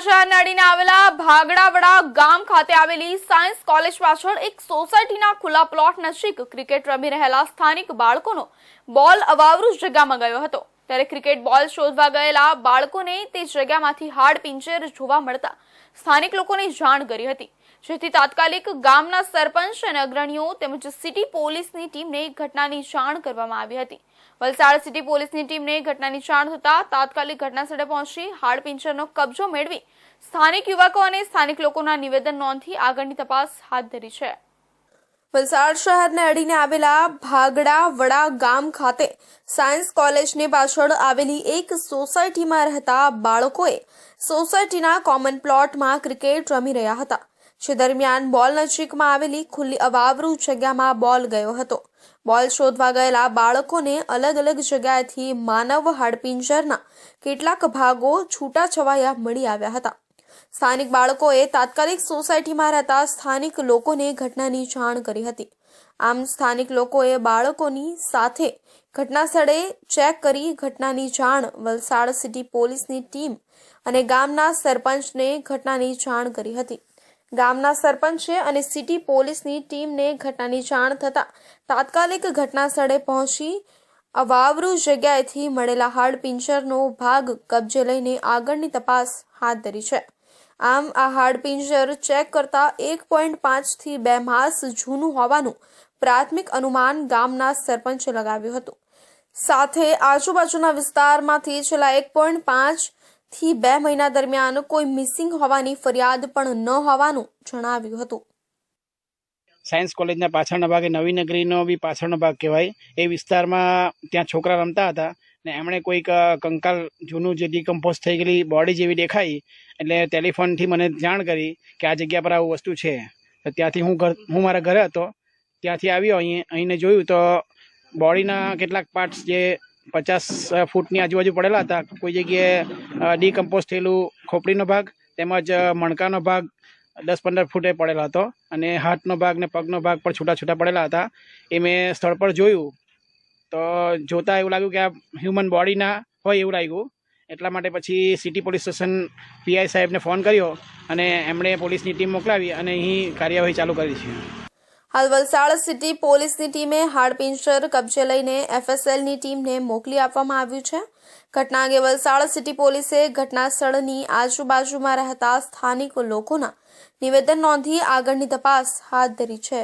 શહેરના અડીને આવેલા ભાગડાવડા ગામ ખાતે આવેલી સાયન્સ કોલેજ પાછળ એક સોસાયટીના ખુલ્લા પ્લોટ નજીક ક્રિકેટ રમી રહેલા સ્થાનિક બાળકોનો બોલ અવાવરૂ જગ્યામાં ગયો હતો। ત્યારે ક્રિકેટ બોલ શોધવા ગયેલા બાળકોને તે જગ્યામાંથી હાડપિંજર જોવા મળતા સ્થાનિક લોકોને જાણ કરી હતી, જેથી તાત્કાલિક ગામના સરપંચ અને અગ્રણીઓ તેમજ સિટી પોલીસની ટીમને ઘટનાની જાણ કરવામાં આવી હતી। વલસાડ સિટી પોલીસની ટીમને ઘટનાની જાણ થતા તાત્કાલિક ઘટનાસ્થળે પહોંચી હાડપિંજરનો કબજો મેળવી સ્થાનિક યુવકો અને સ્થાનિક લોકોના નિવેદન નોંધી આગળની તપાસ હાથ ધરી છે। વલસાડ શહેરને અડીને આવેલા ભાગડાવડા ગામ ખાતે સાયન્સ કોલેજની પાછળ આવેલી એક સોસાયટીમાં રહેતા બાળકોએ સોસાયટીના કોમન પ્લોટમાં ક્રિકેટ રમી રહ્યા હતા, જે દરમિયાન બોલ નજીકમાં આવેલી ખુલ્લી અવાવરૂ જગ્યામાં બોલ ગયો હતો। બોલ શોધવા ગયેલા બાળકોને અલગ અલગ જગ્યાએથી માનવ હાડપિંજરના કેટલાક ભાગો છૂટાછવાયા મળી આવ્યા હતા। સ્થાનિક બાળકોએ તાત્કાલિક સોસાયટીમાં રહેતા સ્થાનિક લોકોને ઘટનાની જાણ કરી હતી। આમ સ્થાનિક લોકોએ બાળકોની સાથે ઘટનાસ્થળે ચેક કરી ઘટનાની જાણ વલસાડ સિટી પોલીસની ટીમ અને ગામના સરપંચને ઘટનાની જાણ કરી હતી। ગામના સરપંચે અને સિટી પોલીસની ટીમને ઘટનાની જાણ થતાં તાત્કાલિક ઘટનાસ્થળે પહોંચી અવાવરૂ જગ્યાએથી મળેલા હાડપિંજરનો ભાગ કબજે લઈને આગળની તપાસ હાથ ધરી છે। આમ આ હાડપિંજર ચેક કરતા 1.5 થી 2 માસ જૂનું હોવાનું પ્રાથમિક અનુમાન ગામના સરપંચે લગાવ્યું હતું। સાથે આજુબાજુના વિસ્તારમાંથી છેલ્લા 1.5 થી 2 મહિના દરમિયાન કોઈ મિસિંગ હોવાની ફરિયાદ પણ ન હોવાનું જણાવ્યું હતું। સાયન્સ કોલેજના પાછળના ભાગે નવી નગરીનો બી પાછળનો ભાગ કહેવાય, એ વિસ્તારમાં ત્યાં છોકરા રમતા હતા ને એમણે કોઈક કંકાલ જૂનું જે ડીકમ્પોઝ થઈ ગયેલી બોડી જેવી દેખાઈ, એટલે ટેલિફોનથી મને જાણ કરી કે આ જગ્યા પર આવું વસ્તુ છે। તો ત્યાંથી હું મારા ઘરે હતો, ત્યાંથી આવ્યો અહીંને જોયું તો બોડીના કેટલાક પાર્ટ્સ જે 50 ફૂટની આજુબાજુ પડેલા હતા, કોઈ જગ્યાએ ડીકમ્પોઝ થયેલું ખોપડીનો ભાગ તેમજ મણકાનો ભાગ 10-15 ફૂટે પડેલો હતો અને હાથનો ભાગ ને પગનો ભાગ પણ છૂટા છૂટા પડેલા હતા। એ મેં સ્થળ પર જોયું તો જોતાં એવું લાગ્યું કે આ હ્યુમન બોડી ના હોય એવું લાગ્યું। એટલા માટે પછી સિટી પોલીસ સ્ટેશન પીઆઈ સાહેબને ફોન કર્યો અને એમણે પોલીસની ટીમ મોકલાવી અને અહીં કાર્યવાહી ચાલુ કરી છે। હાલ વલસાડ સિટી પોલીસની ટીમે હાડપિંજર કબજે લઈને એફએસએલની ટીમને મોકલી આપવામાં આવ્યું છે। ઘટના અંગે વલસાડ સિટી પોલીસે ઘટના સ્થળની આજુબાજુમાં રહેતા સ્થાનિક લોકોના નિવેદન નોંધી આગળની તપાસ હાથ ધરી છે।